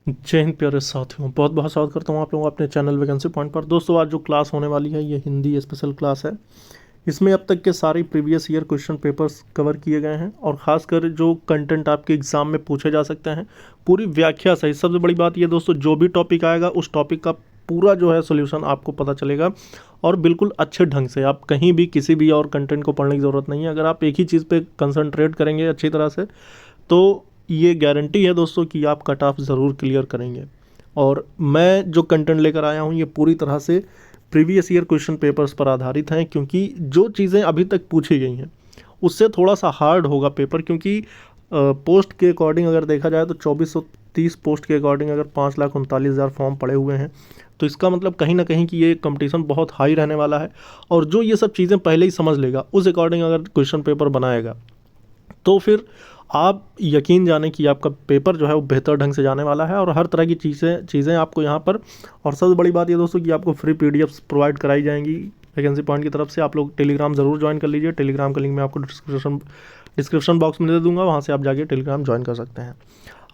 जय हिंद प्यारे साथियों, बहुत बहुत स्वागत करता हूँ आप लोगों को अपने चैनल वैकेंसी पॉइंट पर। दोस्तों, आज जो क्लास होने वाली है ये हिंदी स्पेशल क्लास है। इसमें अब तक के सारे previous year question papers cover किए गए हैं और ख़ासकर जो कंटेंट आपके एग्ज़ाम में पूछे जा सकते हैं पूरी व्याख्या सहित। सबसे बड़ी बात ये दोस्तों, जो भी टॉपिक आएगा उस टॉपिक का पूरा जो है सोल्यूशन आपको पता चलेगा और बिल्कुल अच्छे ढंग से। आप कहीं भी किसी भी और कंटेंट को पढ़ने की ज़रूरत नहीं है। अगर आप एक ही चीज़ पे कंसंट्रेट करेंगे अच्छी तरह से तो ये गारंटी है दोस्तों कि आप कट ऑफ ज़रूर क्लियर करेंगे। और मैं जो कंटेंट लेकर आया हूँ ये पूरी तरह से प्रीवियस ईयर क्वेश्चन पेपर्स पर आधारित हैं, क्योंकि जो चीज़ें अभी तक पूछी गई हैं उससे थोड़ा सा हार्ड होगा पेपर। क्योंकि पोस्ट के अकॉर्डिंग अगर देखा जाए तो 2430 पोस्ट के अकॉर्डिंग अगर 5,39,000 फॉर्म पड़े हुए हैं तो इसका मतलब कहीं ना कहीं कि ये कंपटीशन बहुत हाई रहने वाला है। और जो ये सब चीज़ें पहले ही समझ लेगा उस अकॉर्डिंग अगर क्वेश्चन पेपर बनाएगा तो फिर आप यकीन जाने कि आपका पेपर जो है वो बेहतर ढंग से जाने वाला है। और हर तरह की चीज़ें आपको यहाँ पर, और सबसे बड़ी बात ये दोस्तों कि आपको फ्री पीडीएफ्स प्रोवाइड कराई जाएंगी वैकेंसी पॉइंट की तरफ से। आप लोग टेलीग्राम ज़रूर ज्वाइन कर लीजिए। टेलीग्राम का लिंक मैं आपको डिस्क्रिप्शन बॉक्स में दे दूंगा, वहाँ से आप जाके टेलीग्राम ज्वाइन कर सकते हैं।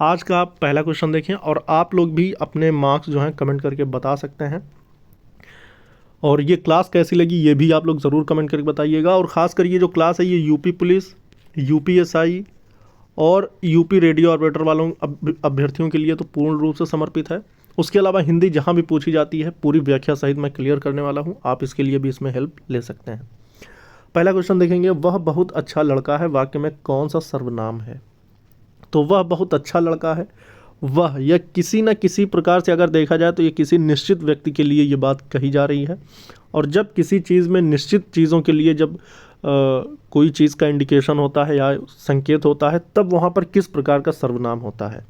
आज का आप पहला क्वेश्चन देखें और आप लोग भी अपने मार्क्स जो हैं कमेंट करके बता सकते हैं। और ये क्लास कैसी लगी ये भी आप लोग ज़रूर कमेंट करके बताइएगा। और ख़ासकर ये जो क्लास है ये यूपी पुलिस, यूपीएसआई और यूपी रेडियो ऑपरेटर वालों अभ्यर्थियों के लिए तो पूर्ण रूप से समर्पित है। उसके अलावा हिंदी जहाँ भी पूछी जाती है पूरी व्याख्या सहित मैं क्लियर करने वाला हूँ। आप इसके लिए भी इसमें हेल्प ले सकते हैं। पहला क्वेश्चन देखेंगे, वह बहुत अच्छा लड़का है वाक्य में कौन सा सर्वनाम है? तो वह बहुत अच्छा लड़का है, वह यह किसी न किसी प्रकार से अगर देखा जाए तो ये किसी निश्चित व्यक्ति के लिए ये बात कही जा रही है। और जब किसी चीज़ में निश्चित चीज़ों के लिए जब कोई चीज़ का इंडिकेशन होता है या संकेत होता है तब वहाँ पर किस प्रकार का सर्वनाम होता है।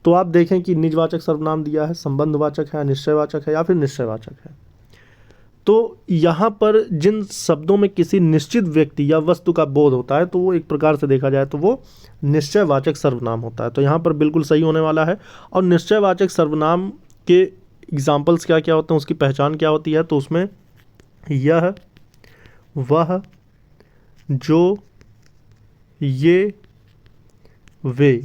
तो आप देखें कि निजवाचक सर्वनाम दिया है, संबंधवाचक है, निश्चयवाचक है या फिर निश्चयवाचक है। तो यहाँ पर जिन शब्दों में किसी निश्चित व्यक्ति या वस्तु का बोध होता है तो वो एक प्रकार से देखा जाए तो वो निश्चयवाचक सर्वनाम होता है। तो यहाँ पर बिल्कुल सही होने वाला है। और निश्चयवाचक सर्वनाम के एग्जाम्पल्स क्या क्या होते हैं, उसकी पहचान क्या होती है, तो उसमें यह, वह, जो, ये, वे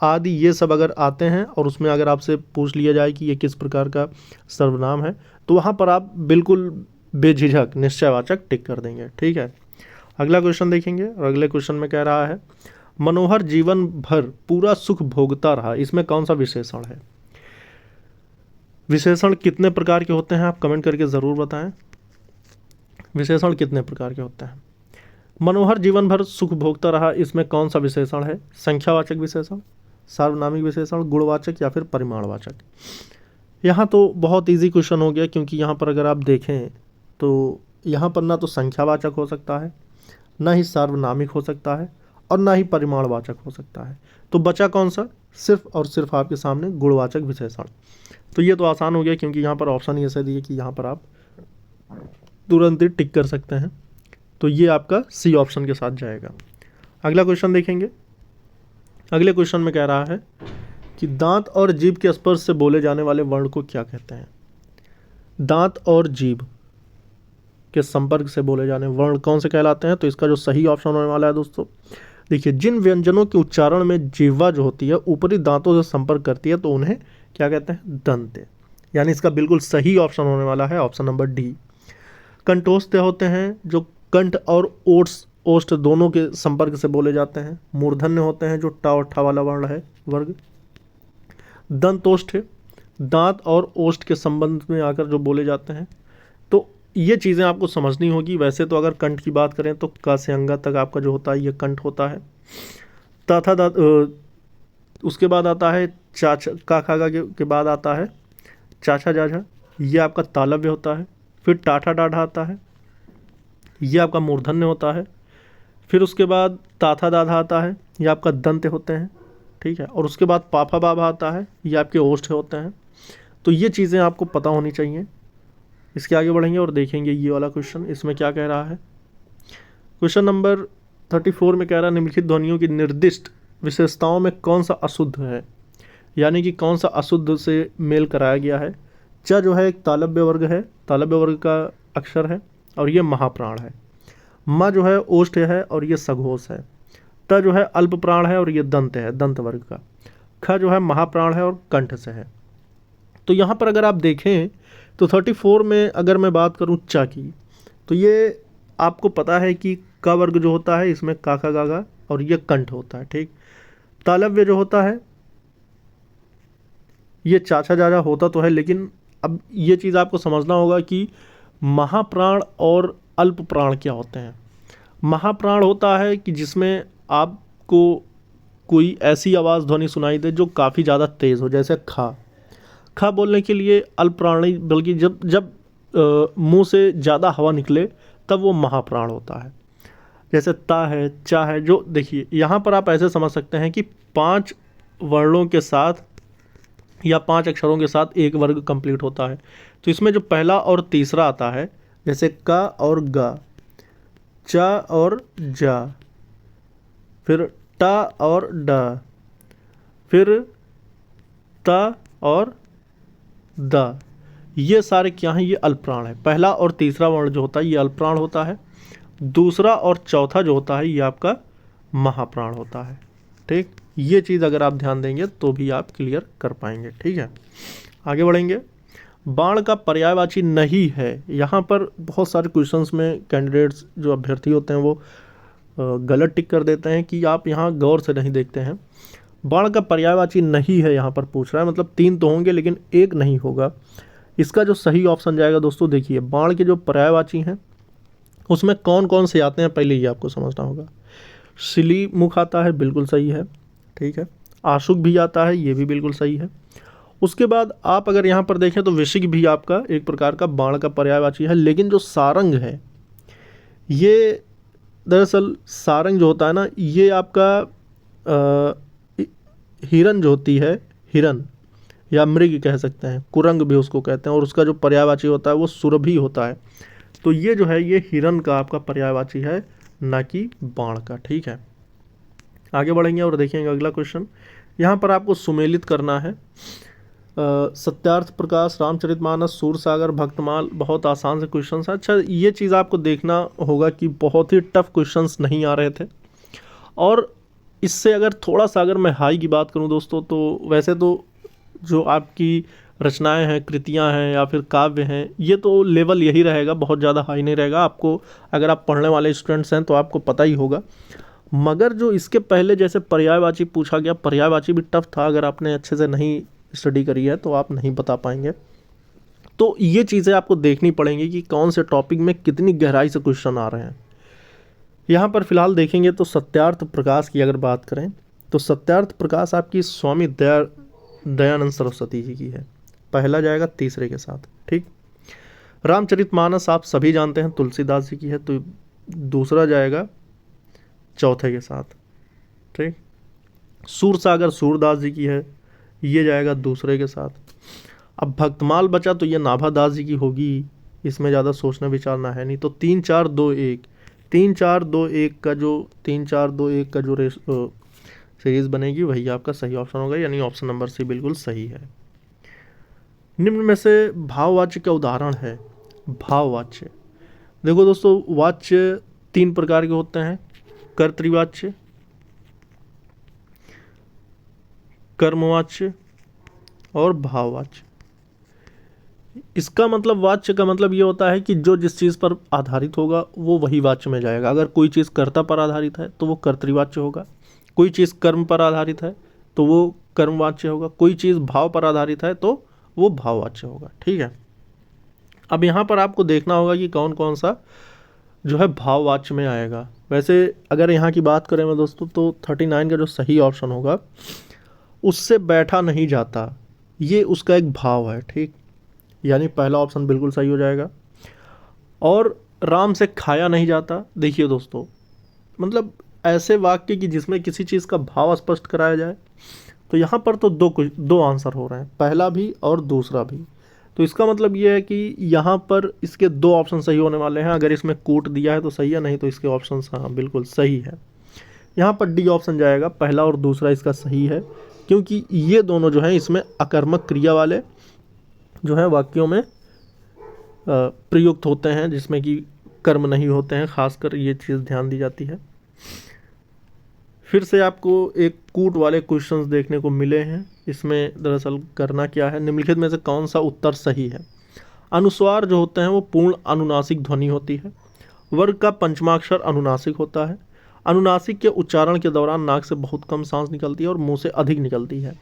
आदि ये सब अगर आते हैं और उसमें अगर आपसे पूछ लिया जाए कि ये किस प्रकार का सर्वनाम है तो वहाँ पर आप बिल्कुल बेझिझक निश्चयवाचक टिक कर देंगे। ठीक है, अगला क्वेश्चन देखेंगे और अगले क्वेश्चन में कह रहा है मनोहर जीवन भर पूरा सुख भोगता रहा, इसमें कौन सा विशेषण है? विशेषण कितने प्रकार के होते हैं आप कमेंट करके ज़रूर बताएं। विशेषण कितने प्रकार के होते हैं? मनोहर जीवन भर सुख भोगता रहा, इसमें कौन सा विशेषण है? संख्यावाचक विशेषण, सार्वनामिक विशेषण, गुणवाचक या फिर परिमाणवाचक? यहाँ तो बहुत इजी क्वेश्चन हो गया, क्योंकि यहाँ पर अगर आप देखें तो यहाँ पर ना तो संख्यावाचक हो सकता है, ना ही सार्वनामिक हो सकता है और ना ही परिमाणवाचक हो सकता है। तो बचा कौन सा? सिर्फ और सिर्फ आपके सामने गुणवाचक विशेषण। तो ये तो आसान हो गया, क्योंकि यहाँ पर ऑप्शन ही ऐसे दिए कि यहाँ पर आप तुरंत ही टिक कर सकते हैं। तो ये आपका सी ऑप्शन के साथ जाएगा। अगला क्वेश्चन देखेंगे। अगले क्वेश्चन में कह रहा है कि दांत और जीभ के स्पर्श से बोले जाने वाले वर्ण को क्या कहते हैं? दांत और जीभ के संपर्क से बोले जाने वर्ण कौन से कहलाते हैं? तो इसका जो सही ऑप्शन होने वाला है दोस्तों, देखिए, जिन व्यंजनों के उच्चारण में जिह्वा जो होती है ऊपरी दांतों से संपर्क करती है तो उन्हें क्या कहते हैं? दंत। यानी इसका बिल्कुल सही ऑप्शन होने वाला है ऑप्शन नंबर डी। कंठोस्थ होते हैं जो कंठ और ओष्ठ दोनों के संपर्क से बोले जाते हैं। मूर्धन्य होते हैं जो टा और ठा वाला वर्ण है वर्ग। दंतोष्ठ दांत और ओष्ठ के संबंध में आकर जो बोले जाते हैं। तो ये चीज़ें आपको समझनी होगी। वैसे तो अगर कंठ की बात करें तो क से अंगा तक आपका जो होता है ये कंठ होता है। तथा उसके बाद आता है चाचा, का खागा के बाद आता है चाचा जाझा, ये आपका तालव्य होता है। फिर टाठा डाढ़ा आता है, ये आपका मूर्धन्य होता है। फिर उसके बाद ताथा दाधा आता है, ये आपका दंत होते हैं। ठीक है, और उसके बाद पाफा बाबा आता है, ये आपके ओष्ठ होते हैं। तो ये चीज़ें आपको पता होनी चाहिए। इसके आगे बढ़ेंगे और देखेंगे ये वाला क्वेश्चन, इसमें क्या कह रहा है। क्वेश्चन नंबर 34 में कह रहा है निम्नलिखित ध्वनियों की निर्दिष्ट विशेषताओं में कौन सा अशुद्ध है, यानी कि कौन सा अशुद्ध से मेल कराया गया है। च जो है एक तालव्य वर्ग है, तालव्य वर्ग का अक्षर है और ये महाप्राण है। म जो है ओष्ठ है और ये सघोष है। त जो है अल्प प्राण है और ये दंत है, दंत वर्ग का। ख जो है महाप्राण है और कंठ से है। तो यहाँ पर अगर आप देखें तो 34 में अगर मैं बात करूँ च की, तो ये आपको पता है कि क वर्ग जो होता है इसमें काका गागा और ये कंठ होता है, ठीक। तालव्य जो होता है ये चाचा जाजा होता तो है, लेकिन अब ये चीज़ आपको समझना होगा कि महाप्राण और अल्प प्राण क्या होते हैं। महाप्राण होता है कि जिसमें आपको कोई ऐसी आवाज़ ध्वनि सुनाई दे जो काफ़ी ज़्यादा तेज़ हो, जैसे खा। खा बोलने के लिए अल्प प्राण नहीं, बल्कि जब जब मुंह से ज़्यादा हवा निकले तब वो महाप्राण होता है। जैसे ता है, चा है, जो देखिए यहाँ पर आप ऐसे समझ सकते हैं कि 5 वर्णों के साथ या 5 अक्षरों के साथ एक वर्ग कंप्लीट होता है। तो इसमें जो पहला और तीसरा आता है, जैसे का और गा, चा और जा, फिर टा और डा, फिर ता और दा, ये सारे क्या हैं, ये अल्पप्राण है। पहला और तीसरा वर्ण जो होता है ये अल्पप्राण होता है। दूसरा और चौथा जो होता है ये आपका महाप्राण होता है, ठीक। ये चीज़ अगर आप ध्यान देंगे तो भी आप क्लियर कर पाएंगे, ठीक है। आगे बढ़ेंगे। बाण का पर्यायवाची नहीं है, यहाँ पर बहुत सारे क्वेश्चंस में कैंडिडेट्स जो अभ्यर्थी होते हैं वो गलत टिक कर देते हैं कि आप यहाँ गौर से नहीं देखते हैं। बाण का पर्यायवाची नहीं है यहाँ पर पूछ रहा है, मतलब 3 तो होंगे लेकिन एक नहीं होगा। इसका जो सही ऑप्शन जाएगा दोस्तों, देखिए बाण के जो पर्यायवाची हैं उसमें कौन कौन से आते हैं पहले ये आपको समझना होगा। शिली मुख आता है, बिल्कुल सही है, ठीक है। आशुक भी आता है, ये भी बिल्कुल सही है। उसके बाद आप अगर यहाँ पर देखें तो विशिक भी आपका एक प्रकार का बाण का पर्यायवाची है, लेकिन जो सारंग है ये दरअसल सारंग जो होता है ना, ये आपका हिरन जो होती है, हिरन या मृग कह सकते हैं, कुरंग भी उसको कहते हैं, और उसका जो पर्यायवाची होता है वो सुरभि होता है। तो ये जो है ये हिरन का आपका पर्यायवाची है, ना कि बाण का, ठीक है। आगे बढ़ेंगे और देखेंगे अगला क्वेश्चन। यहाँ पर आपको सुमेलित करना है। सत्यार्थ प्रकाश, रामचरितमानस, सूरसागर, भक्तमाल, बहुत आसान से क्वेश्चन है। अच्छा, ये चीज़ आपको देखना होगा कि बहुत ही टफ क्वेश्चंस नहीं आ रहे थे, और इससे अगर थोड़ा सा अगर मैं हाई की बात करूँ दोस्तों, तो वैसे तो जो आपकी रचनाएं हैं, कृतियां हैं या फिर काव्य हैं, ये तो लेवल यही रहेगा, बहुत ज़्यादा हाई नहीं रहेगा। आपको अगर आप पढ़ने वाले स्टूडेंट्स हैं तो आपको पता ही होगा। मगर जो इसके पहले जैसे पर्यायवाची पूछा गया, पर्यायवाची भी टफ था, अगर आपने अच्छे से नहीं स्टडी करी है तो आप नहीं बता पाएंगे। तो ये चीज़ें आपको देखनी पड़ेंगी कि कौन से टॉपिक में कितनी गहराई से क्वेश्चन आ रहे हैं। यहाँ पर फिलहाल देखेंगे तो सत्यार्थ प्रकाश की अगर बात करें तो सत्यार्थ प्रकाश आपकी स्वामी दयानंद सरस्वती जी की है, पहला जाएगा तीसरे के साथ, ठीक। रामचरितमानस आप सभी जानते हैं तुलसीदास जी की है, तो दूसरा जाएगा चौथे के साथ, ठीक। सूरसागर सूरदास जी की है, ये जाएगा दूसरे के साथ। अब भक्तमाल बचा तो ये नाभादास जी की होगी, इसमें ज़्यादा सोचना विचारना है नहीं। तो 3 4 2 1 3 4 2 1 का जो 3 4 2 1 का जो सीरीज बनेगी वही आपका सही ऑप्शन होगा, यानी ऑप्शन नंबर सी बिल्कुल सही है। निम्न में से भाववाच्य का उदाहरण है। भाववाच्य देखो दोस्तों, वाच्य 3 प्रकार के होते हैं, कर्तृवाच्य, कर्मवाच्य और भाववाच्य। इसका मतलब वाच्य का मतलब ये होता है कि जो जिस चीज़ पर आधारित होगा वो वही वाच्य में जाएगा। अगर कोई चीज़ कर्ता पर आधारित है तो वो कर्तृवाच्य होगा, कोई चीज़ कर्म पर आधारित है तो वो कर्मवाच्य होगा, कोई चीज़ भाव पर आधारित है तो वो भाववाच्य होगा, ठीक है। अब यहाँ पर आपको देखना होगा कि कौन कौन सा जो है भाववाच्य में आएगा। वैसे अगर यहाँ की बात करें मैं दोस्तों तो 39 का जो सही ऑप्शन होगा, उससे बैठा नहीं जाता, ये उसका एक भाव है, ठीक, यानी पहला ऑप्शन बिल्कुल सही हो जाएगा। और राम से खाया नहीं जाता, देखिए दोस्तों, मतलब ऐसे वाक्य कि जिसमें किसी चीज़ का भाव स्पष्ट कराया जाए, तो यहाँ पर तो दो आंसर हो रहे हैं, पहला भी और दूसरा भी। तो इसका मतलब ये है कि यहाँ पर इसके 2 ऑप्शन सही होने वाले हैं। अगर इसमें कूट दिया है तो सही है, नहीं तो इसके ऑप्शन हाँ बिल्कुल सही है। यहाँ पर डी ऑप्शन जाएगा, पहला और दूसरा इसका सही है, क्योंकि ये दोनों जो हैं इसमें अकर्मक क्रिया वाले जो है वाक्यों में प्रयुक्त होते हैं, जिसमें कि कर्म नहीं होते हैं, खासकर ये चीज़ ध्यान दी जाती है। फिर से आपको एक कूट वाले क्वेश्चंस देखने को मिले हैं। इसमें दरअसल करना क्या है, निम्नलिखित में से कौन सा उत्तर सही है। अनुस्वार जो होते हैं वो पूर्ण अनुनासिक ध्वनि होती है। वर्ग का पंचमाक्षर अनुनासिक होता है। अनुनासिक के उच्चारण के दौरान नाक से बहुत कम सांस निकलती है और मुंह से अधिक निकलती है।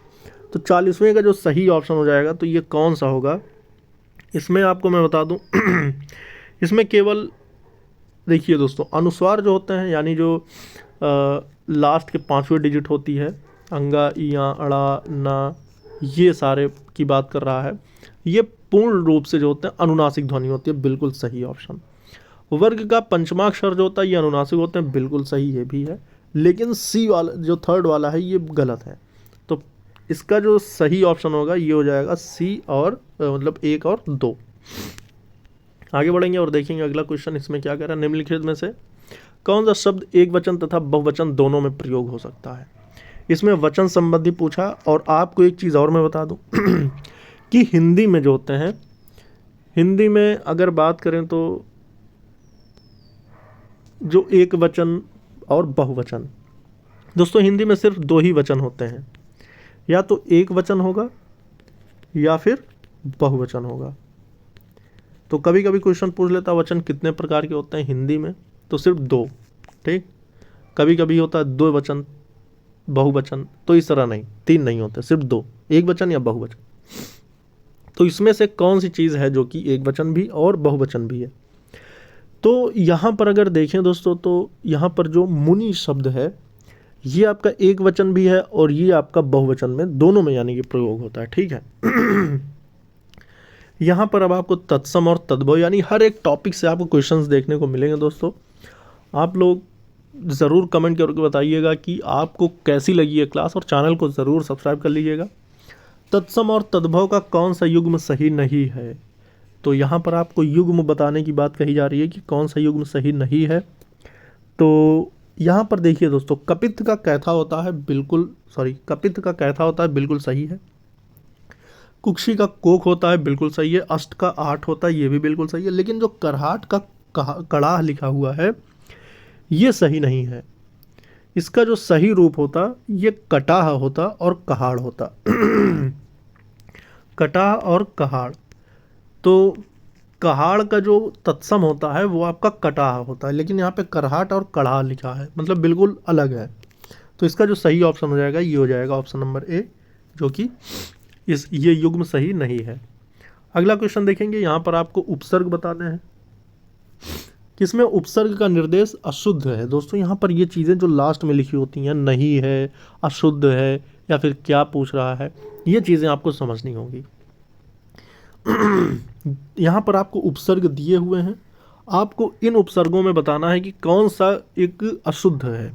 तो 40वें का जो सही ऑप्शन हो जाएगा तो ये कौन सा होगा। इसमें आपको मैं बता दूं इसमें केवल देखिए दोस्तों, अनुस्वार जो होते हैं यानी जो लास्ट के 5वें डिजिट होती है, अंगा, इया, अड़ा, ना, ये सारे की बात कर रहा है, ये पूर्ण रूप से जो होते हैं अनुनासिक ध्वनि होती है। बिल्कुल सही ऑप्शन। वर्ग का पंचमाक्षर जो होता है ये अनुनासिक होते हैं, बिल्कुल सही ये भी है। लेकिन सी वाला जो थर्ड वाला है ये गलत है। तो इसका जो सही ऑप्शन होगा ये हो जाएगा सी, और मतलब 1 और 2। आगे बढ़ेंगे और देखेंगे अगला क्वेश्चन इसमें क्या कह रहा है। निम्नलिखित में से कौन सा शब्द एक वचन तथा बहुवचन दोनों में प्रयोग हो सकता है। इसमें वचन संबंधी पूछा। और आपको एक चीज़ और मैं बता दूं कि हिंदी में जो होते हैं, हिंदी में अगर बात करें तो जो एक वचन और बहुवचन, दोस्तों हिंदी में सिर्फ 2 ही वचन होते हैं, या तो एक वचन होगा या फिर बहुवचन होगा। तो कभी कभी क्वेश्चन पूछ लेता वचन कितने प्रकार के होते हैं हिंदी में, तो सिर्फ 2। ठीक, कभी कभी होता है 2 वचन बहुवचन, तो इस तरह नहीं, 3 नहीं होते, सिर्फ 2, एक वचन या बहुवचन। तो इसमें से कौन सी चीज़ है जो कि एक वचन भी और बहुवचन भी है। तो यहाँ पर अगर देखें दोस्तों, तो यहाँ पर जो मुनि शब्द है ये आपका एक वचन भी है और ये आपका बहुवचन में, दोनों में यानी कि प्रयोग होता है। ठीक है यहाँ पर अब आपको तत्सम और तद्भव यानी हर एक टॉपिक से आपको क्वेश्चंस देखने को मिलेंगे। दोस्तों आप लोग ज़रूर कमेंट करके बताइएगा कि आपको कैसी लगी ये क्लास, और चैनल को ज़रूर सब्सक्राइब कर लीजिएगा। तत्सम और तद्भव का कौन सा युग्म सही नहीं है, तो यहाँ पर आपको युग्म बताने की बात कही जा रही है कि कौन सा युग्म सही नहीं है। तो यहाँ पर देखिए दोस्तों, कपित्थ का कैथा होता है, कपित्थ का कैथा होता है, बिल्कुल सही है। कुक्षी का कोक होता है, बिल्कुल सही है। अष्ट का 8 होता है, ये भी बिल्कुल सही है। लेकिन जो करहाट का कड़ाह लिखा हुआ है ये सही नहीं है। इसका जो सही रूप होता ये कटाह होता और कहाड़ होता कटाह और कहाड़। तो कहाड़ का जो तत्सम होता है वो आपका कटाह होता है, लेकिन यहाँ पे करहाट और कड़ाह लिखा है, मतलब बिल्कुल अलग है। तो इसका जो सही ऑप्शन हो जाएगा ये हो जाएगा ऑप्शन नंबर ए, जो कि ये युग्म सही नहीं है। अगला क्वेश्चन देखेंगे, यहाँ पर आपको उपसर्ग बताने हैं। किसमें उपसर्ग का निर्देश अशुद्ध है। दोस्तों यहाँ पर ये चीज़ें जो लास्ट में लिखी होती हैं, नहीं है, अशुद्ध है, या फिर क्या पूछ रहा है, ये चीज़ें आपको समझनी होंगी। यहाँ पर आपको उपसर्ग दिए हुए हैं, आपको इन उपसर्गों में बताना है कि कौन सा एक अशुद्ध है।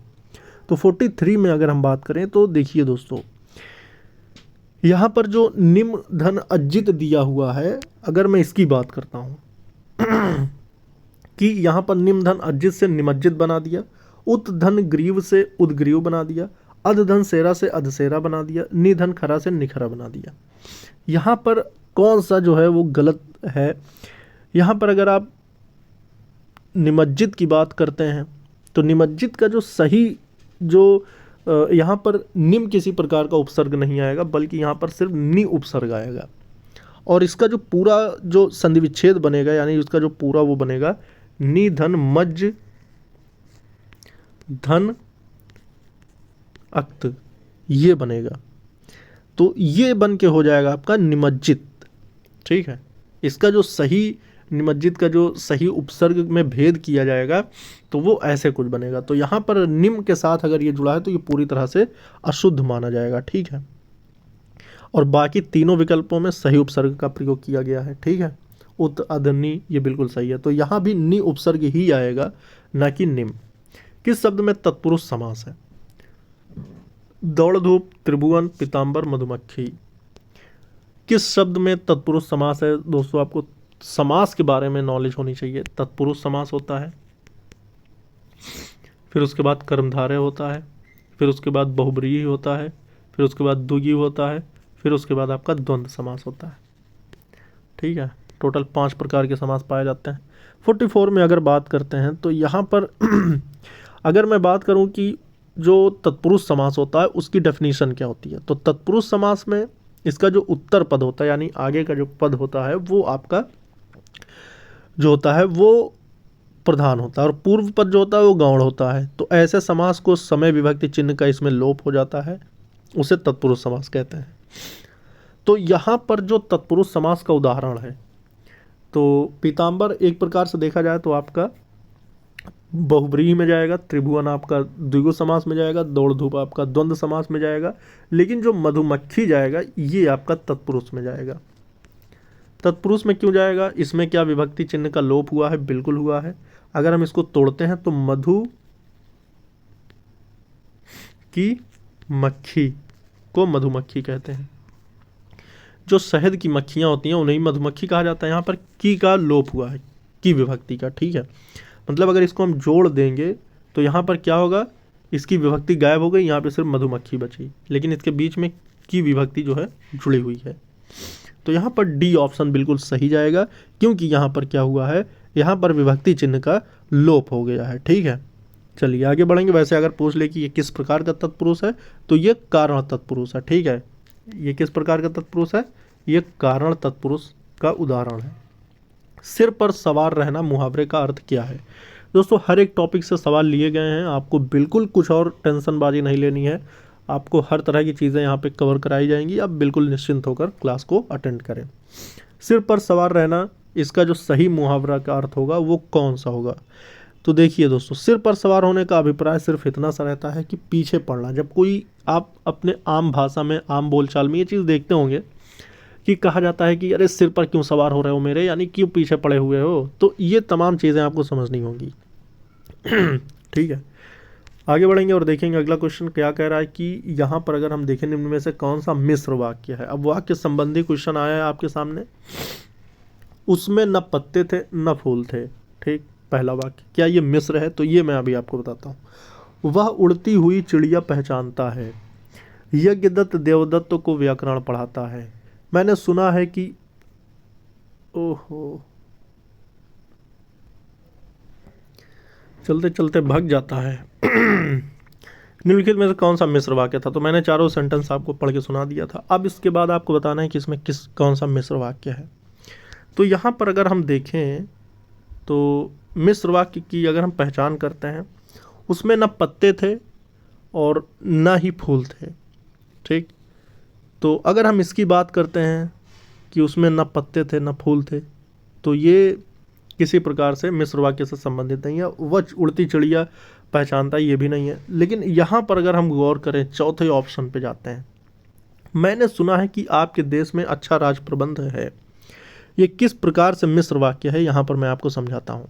तो 43 में अगर हम बात करें तो देखिए दोस्तों, यहाँ पर जो निम धन अज्जित दिया हुआ है, अगर मैं इसकी बात करता हूँ कि यहाँ पर निम धन अज्जित से निमज्जित बना दिया, उत धन ग्रीव से उद्ग्रीव बना दिया, अध धन सेरा से अधसेरा बना दिया, निधन खरा से निखरा बना दिया। यहाँ पर कौन सा जो है वो गलत है। यहाँ पर अगर आप निमज्जित की बात करते हैं तो निमज्जित का जो सही जो यहाँ पर निम किसी प्रकार का उपसर्ग नहीं आएगा, बल्कि यहाँ पर सिर्फ नि उपसर्ग आएगा। और इसका जो पूरा जो संधि विच्छेद बनेगा, यानी उसका जो पूरा वो बनेगा, नि धन मज्ज धन अक्त, ये बनेगा। तो ये बन के हो जाएगा आपका निमज्जित। ठीक है, इसका जो सही निमज्जित का जो सही उपसर्ग में भेद किया जाएगा तो वो ऐसे कुछ बनेगा। तो यहाँ पर निम के साथ अगर ये जुड़ा है तो ये पूरी तरह से अशुद्ध माना जाएगा। ठीक है, और बाकी तीनों विकल्पों में सही उपसर्ग का प्रयोग किया गया है। ठीक है, उत अध नि, ये बिल्कुल सही है। तो यहाँ भी नि उपसर्ग ही आएगा, ना कि निम। किस शब्द में तत्पुरुष समास है। दौड़ धूप, त्रिभुवन, पीताम्बर, मधुमक्खी। किस शब्द में तत्पुरुष समास है। दोस्तों आपको समास के बारे में नॉलेज होनी चाहिए। तत्पुरुष समास होता है, फिर उसके बाद कर्मधारय होता है, फिर उसके बाद बहुब्रीहि होता है, फिर उसके बाद द्विगु होता है, फिर उसके बाद आपका द्वंद्व समास होता है। ठीक है, टोटल 5 प्रकार के समास पाए जाते हैं। 44 में अगर बात करते हैं तो यहाँ पर अगर मैं बात करूँ कि जो तत्पुरुष समास होता है उसकी डेफिनेशन क्या होती है। तो तत्पुरुष समास में इसका जो उत्तर पद होता है यानी आगे का जो पद होता है वो आपका जो होता है वो प्रधान होता है और पूर्व पद जो होता है वो गौण होता है। तो ऐसे समास को समय विभक्ति चिन्ह का इसमें लोप हो जाता है, उसे तत्पुरुष समास कहते हैं। तो यहाँ पर जो तत्पुरुष समास का उदाहरण है, तो पीताम्बर एक प्रकार से देखा जाए तो आपका बहुब्रीहि में जाएगा, त्रिभुवन आपका द्विगु समास में जाएगा, दौड़ धूप आपका द्वंद्व समास में जाएगा, लेकिन जो मधुमक्खी जाएगा ये आपका तत्पुरुष में जाएगा। तत्पुरुष में क्यों जाएगा, इसमें क्या विभक्ति चिन्ह का लोप हुआ है? बिल्कुल हुआ है। अगर हम इसको तोड़ते हैं तो मधु की मक्खी को मधुमक्खी कहते हैं। जो शहद की मक्खियां होती हैं उन्हें मधुमक्खी कहा जाता है। यहाँ पर की का लोप हुआ है, की विभक्ति का, ठीक है। मतलब अगर इसको हम जोड़ देंगे तो यहाँ पर क्या होगा, इसकी विभक्ति गायब हो गई, यहाँ पे सिर्फ मधुमक्खी बची, लेकिन इसके बीच में की विभक्ति जो है जुड़ी हुई है। तो यहाँ पर डी ऑप्शन बिल्कुल सही जाएगा, क्योंकि यहाँ पर क्या हुआ है, यहाँ पर विभक्ति चिन्ह का लोप हो गया है, ठीक है। चलिए आगे बढ़ेंगे। वैसे अगर पूछ ले कि ये किस प्रकार का तत्पुरुष है तो ये कारण तत्पुरुष है, ठीक है। ये किस प्रकार का तत्पुरुष है, ये कारण तत्पुरुष का उदाहरण है। सिर पर सवार रहना मुहावरे का अर्थ क्या है? दोस्तों हर एक टॉपिक से सवाल लिए गए हैं, आपको बिल्कुल कुछ और टेंशनबाजी नहीं लेनी है, आपको हर तरह की चीज़ें यहाँ पे कवर कराई जाएंगी। आप बिल्कुल निश्चिंत होकर क्लास को अटेंड करें। सिर पर सवार रहना, इसका जो सही मुहावरा का अर्थ होगा वो कौन सा होगा? तो देखिए दोस्तों, सिर पर सवार होने का अभिप्राय सिर्फ इतना सा रहता है कि पीछे पड़ना। जब कोई आप अपने आम भाषा में, आम बोलचाल में ये चीज़ देखते होंगे कि कहा जाता है कि अरे सिर पर क्यों सवार हो रहे हो मेरे, यानी क्यों पीछे पड़े हुए हो, तो ये तमाम चीज़ें आपको समझनी होंगी। ठीक है, आगे बढ़ेंगे और देखेंगे अगला क्वेश्चन क्या कह रहा है कि यहाँ पर अगर हम देखें निम्न में से कौन सा मिश्र वाक्य है। अब वाक्य संबंधी क्वेश्चन आया है आपके सामने। उसमें न पत्ते थे न फूल थे, ठीक। पहला वाक्य क्या ये मिश्र है? तो ये मैं अभी आपको बताता हूँ। वह उड़ती हुई चिड़िया पहचानता है, यज्ञदत्त देवदत्त को व्याकरण पढ़ाता है। मैंने सुना है कि ओहो, चलते चलते भाग जाता है। निम्नलिखित में से कौन सा मिश्र वाक्य था? तो मैंने चारों सेंटेंस आपको पढ़ के सुना दिया था। अब इसके बाद आपको बताना है कि इसमें कौन सा मिश्र वाक्य है। तो यहाँ पर अगर हम देखें तो मिश्र वाक्य की अगर हम पहचान करते हैं, उसमें न पत्ते थे और न ही फूल थे, ठीक। तो अगर हम इसकी बात करते हैं कि उसमें न पत्ते थे न फूल थे, तो ये किसी प्रकार से मिश्र वाक्य से संबंधित नहीं है। वह उड़ती चिड़िया पहचानता ये भी नहीं है। लेकिन यहाँ पर अगर हम गौर करें, चौथे ऑप्शन पे जाते हैं, मैंने सुना है कि आपके देश में अच्छा राज प्रबंध है। ये किस प्रकार से मिश्र वाक्य है, यहाँ पर मैं आपको समझाता हूँ।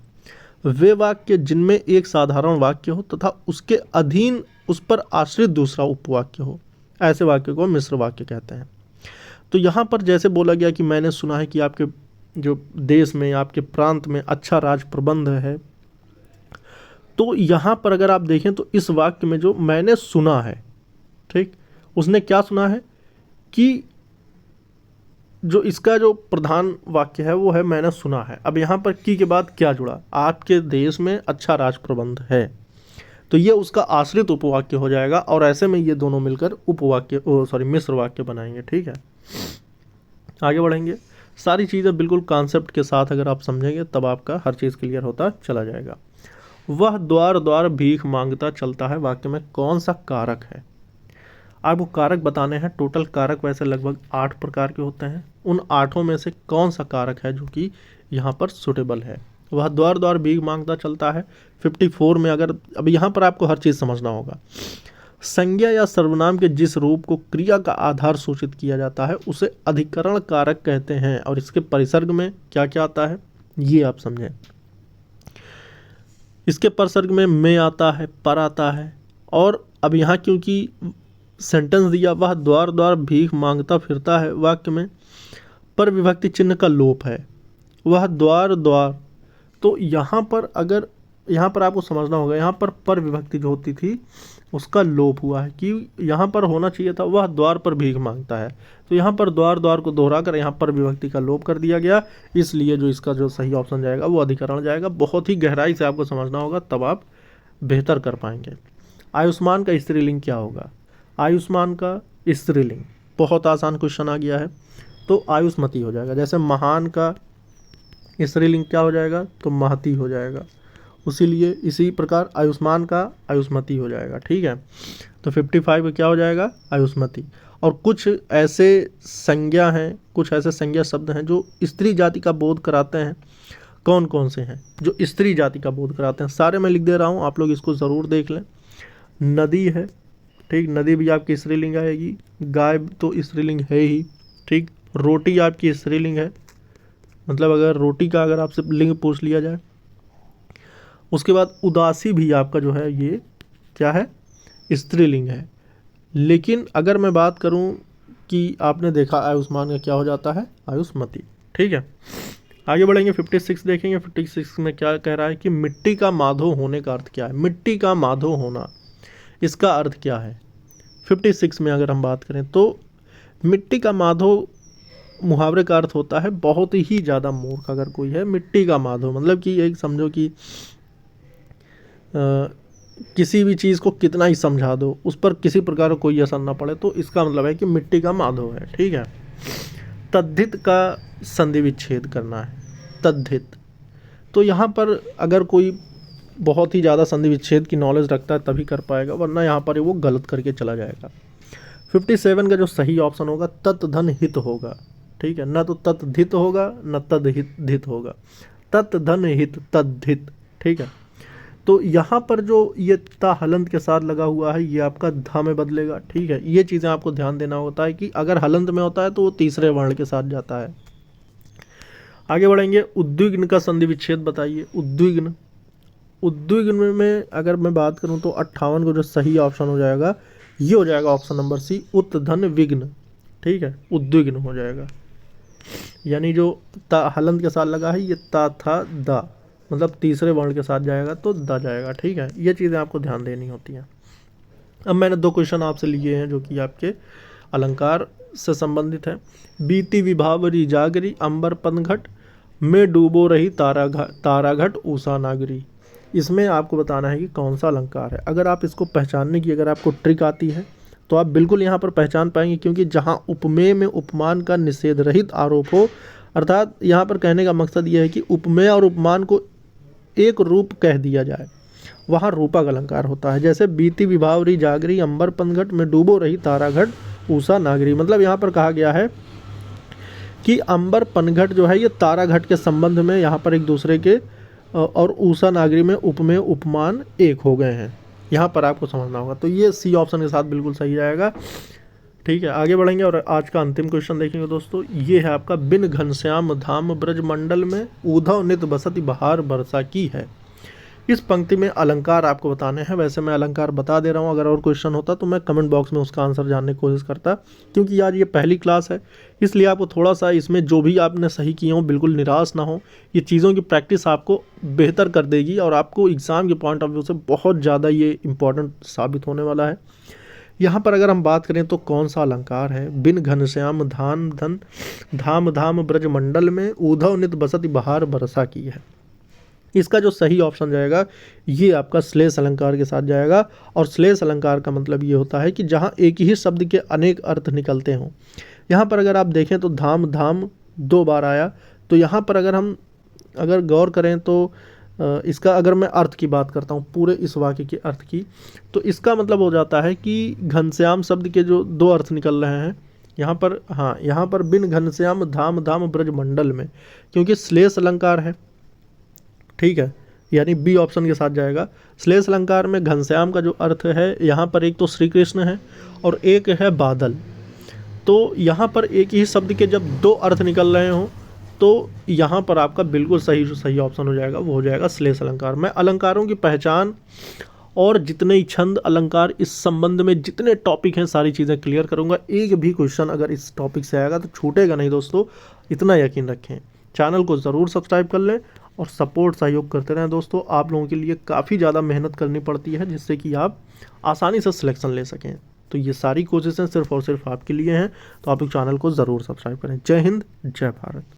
वे वाक्य जिनमें एक साधारण वाक्य हो तथा उसके अधीन उस पर आश्रित दूसरा उपवाक्य हो, ऐसे वाक्य को मिश्र वाक्य कहते हैं। तो यहाँ पर जैसे बोला गया कि मैंने सुना है कि आपके जो देश में, आपके प्रांत में अच्छा राज प्रबंध है, तो यहाँ पर अगर आप देखें तो इस वाक्य में जो मैंने सुना है, ठीक, उसने क्या सुना है कि जो इसका जो प्रधान वाक्य है वो है मैंने सुना है। अब यहाँ पर की के बाद क्या जुड़ा? आपके देश में अच्छा राज प्रबंध है, तो ये उसका आश्रित उपवाक्य हो जाएगा और ऐसे में ये दोनों मिलकर उपवाक्य मिश्र वाक्य बनाएंगे, ठीक है। आगे बढ़ेंगे। सारी चीज़ें बिल्कुल कॉन्सेप्ट के साथ अगर आप समझेंगे तब आपका हर चीज़ क्लियर होता चला जाएगा। वह द्वार द्वार भीख मांगता चलता है, वाक्य में कौन सा कारक है? आपको कारक बताने हैं। टोटल कारक वैसे लगभग 8 प्रकार के होते हैं। उन 8 में से कौन सा कारक है जो कि यहाँ पर सुटेबल है? वह द्वार द्वार भीख मांगता चलता है 54 में। अगर अब यहाँ पर आपको हर चीज़ समझना होगा। संज्ञा या सर्वनाम के जिस रूप को क्रिया का आधार सूचित किया जाता है उसे अधिकरण कारक कहते हैं। और इसके परिसर्ग में क्या क्या आता है ये आप समझें। इसके परिसर्ग में आता है, पर आता है। और अब यहाँ क्योंकि सेंटेंस दिया वह द्वार द्वार भीख मांगता फिरता है, वाक्य में पर विभक्ति चिन्ह का लोप है। वह द्वार द्वार, तो यहाँ पर अगर यहाँ पर आपको समझना होगा, यहाँ पर विभक्ति जो होती थी उसका लोप हुआ है कि यहाँ पर होना चाहिए था वह द्वार पर भीख मांगता है, तो यहाँ पर द्वार द्वार को दोहरा कर यहाँ पर विभक्ति का लोप कर दिया गया। इसलिए जो इसका जो सही ऑप्शन जाएगा वो अधिकरण जाएगा। बहुत ही गहराई से आपको समझना होगा तब आप बेहतर कर पाएंगे। आयुष्मान का स्त्रीलिंग क्या होगा? आयुष्मान का स्त्रीलिंग, बहुत आसान क्वेश्चन आ गया है, तो आयुष्मती हो जाएगा। जैसे महान का स्त्रीलिंग क्या हो जाएगा? तो महती हो जाएगा। उसीलिए इसी प्रकार आयुष्मान का आयुष्मती हो जाएगा। ठीक है, तो 55 का क्या हो जाएगा? आयुष्मती। और कुछ ऐसे संज्ञा हैं, कुछ ऐसे संज्ञा शब्द हैं जो स्त्री जाति का बोध कराते हैं। कौन कौन से हैं जो स्त्री जाति का बोध कराते हैं? सारे मैं लिख दे रहा हूँ, आप लोग इसको ज़रूर देख लें। नदी है, ठीक, नदी भी आपकी स्त्रीलिंग आएगी। गाय तो स्त्रीलिंग है ही, ठीक। रोटी आपकी स्त्रीलिंग है, मतलब अगर रोटी का अगर आपसे लिंग पूछ लिया जाए। उसके बाद उदासी भी आपका जो है ये क्या है? स्त्रीलिंग है। लेकिन अगर मैं बात करूं कि आपने देखा आयुष्मान का क्या हो जाता है? आयुष्मती। ठीक है, आगे बढ़ेंगे। 56 देखेंगे। 56 में क्या कह रहा है कि मिट्टी का माधो होने का अर्थ क्या है? मिट्टी का माधो होना, इसका अर्थ क्या है? 56 में अगर हम बात करें तो मिट्टी का माधो मुहावरे का अर्थ होता है बहुत ही ज़्यादा मूर्ख अगर कोई है। मिट्टी का माधो मतलब कि एक समझो कि किसी भी चीज़ को कितना ही समझा दो, उस पर किसी प्रकार का कोई असर ना पड़े, तो इसका मतलब है कि मिट्टी का माधो है। ठीक है, तद्धित का संधि विच्छेद करना है, तद्धित। तो यहाँ पर अगर कोई बहुत ही ज़्यादा संधि विच्छेद की नॉलेज रखता है तभी कर पाएगा, वरना यहाँ पर वो गलत करके चला जाएगा। 57 का जो सही ऑप्शन होगा तत्धन हित होगा। ठीक है, न तो तद्धित होगा न तद्धित होगा, तत्धन हित, तद्धित। ठीक है, तो यहाँ पर जो ये ता हलंत के साथ लगा हुआ है ये आपका धा में बदलेगा। ठीक है, ये चीज़ें आपको ध्यान देना होता है कि अगर हलंत में होता है तो वो तीसरे वर्ण के साथ जाता है। आगे बढ़ेंगे। उद्विग्न का संधि विच्छेद बताइए। उद्विग्न, उद्विग्न में अगर मैं बात करूं तो 58 को जो सही ऑप्शन हो जाएगा ये हो जाएगा ऑप्शन नंबर सी, उत्धन विघ्न। ठीक है, उद्विग्न हो जाएगा, यानी जो ता हलंत के साथ लगा है ये ता था दा, मतलब तीसरे वर्ण के साथ जाएगा तो दा जाएगा। ठीक है, ये चीज़ें आपको ध्यान देनी होती हैं। अब मैंने 2 क्वेश्चन आपसे लिए हैं जो कि आपके अलंकार से संबंधित है। बीती विभावरी जागरी अंबर पनघट में डूबो रही ताराघट उषा नागरी। इसमें आपको बताना है कि कौन सा अलंकार है। अगर आप इसको पहचानने की अगर आपको ट्रिक आती है तो आप बिल्कुल यहाँ पर पहचान पाएंगे, क्योंकि जहाँ उपमेय में उपमान का निषेध रहित आरोप हो, अर्थात यहाँ पर कहने का मकसद यह है कि उपमेय और उपमान को एक रूप कह दिया जाए, वहाँ रूपक अलंकार होता है। जैसे बीती विभावरी जागरी अंबर पनघट में डूबो रही ताराघट उषा नागरी, मतलब यहाँ पर कहा गया है कि अंबर पनघट जो है ये ताराघट के संबंध में यहाँ पर एक दूसरे के और उषा नागरी में उपमेय उपमान एक हो गए हैं, यहाँ पर आपको समझना होगा। तो ये सी ऑप्शन के साथ बिल्कुल सही जाएगा। ठीक है, आगे बढ़ेंगे और आज का अंतिम क्वेश्चन देखेंगे दोस्तों। ये है आपका बिन घनश्याम धाम ब्रज मंडल में ऊधव नित बसति बहार बरसा की है। इस पंक्ति में अलंकार आपको बताने हैं। वैसे मैं अलंकार बता दे रहा हूँ, अगर और क्वेश्चन होता तो मैं कमेंट बॉक्स में उसका आंसर जानने की कोशिश करता, क्योंकि यार ये पहली क्लास है, इसलिए आपको थोड़ा सा इसमें जो भी आपने सही किए हो बिल्कुल निराश ना हो। ये चीज़ों की प्रैक्टिस आपको बेहतर कर देगी और आपको एग्ज़ाम के पॉइंट ऑफ व्यू से बहुत ज़्यादा ये इंपॉर्टेंट साबित होने वाला है। यहाँ पर अगर हम बात करें तो कौन सा अलंकार है? बिन घनश्याम धाम धाम ब्रज मंडल में ऊधव नित बसति बहार बरसा की है। इसका जो सही ऑप्शन जाएगा ये आपका श्लेष अलंकार के साथ जाएगा। और श्लेष अलंकार का मतलब ये होता है कि जहाँ एक ही शब्द के अनेक अर्थ निकलते हों। यहाँ पर अगर आप देखें तो धाम धाम 2 बार आया, तो यहाँ पर अगर गौर करें तो इसका अगर मैं अर्थ की बात करता हूँ, पूरे इस वाक्य के अर्थ की, तो इसका मतलब हो जाता है कि घनश्याम शब्द के जो 2 अर्थ निकल रहे हैं यहाँ पर। हाँ, यहाँ पर बिन घनश्याम धाम धाम ब्रज मंडल में, क्योंकि श्लेष अलंकार है। ठीक है, यानी बी ऑप्शन के साथ जाएगा। श्लेष अलंकार में घनश्याम का जो अर्थ है यहाँ पर एक तो श्री कृष्ण है और एक है बादल। तो यहाँ पर एक ही शब्द के जब 2 अर्थ निकल रहे हों तो यहाँ पर आपका बिल्कुल सही ऑप्शन हो जाएगा, वो हो जाएगा श्लेष अलंकार। मैं अलंकारों की पहचान और जितने ही छंद अलंकार इस संबंध में जितने टॉपिक हैं सारी चीज़ें क्लियर करूँगा। एक भी क्वेश्चन अगर इस टॉपिक से आएगा तो छूटेगा नहीं दोस्तों, इतना यकीन रखें। चैनल को ज़रूर सब्सक्राइब कर लें और सपोर्ट सहयोग करते रहें दोस्तों। आप लोगों के लिए काफ़ी ज़्यादा मेहनत करनी पड़ती है जिससे कि आप आसानी से सिलेक्शन ले सकें। तो ये सारी कोशिशें सिर्फ और सिर्फ आपके लिए हैं, तो आप लोग चैनल को ज़रूर सब्सक्राइब करें। जय हिंद, जय भारत।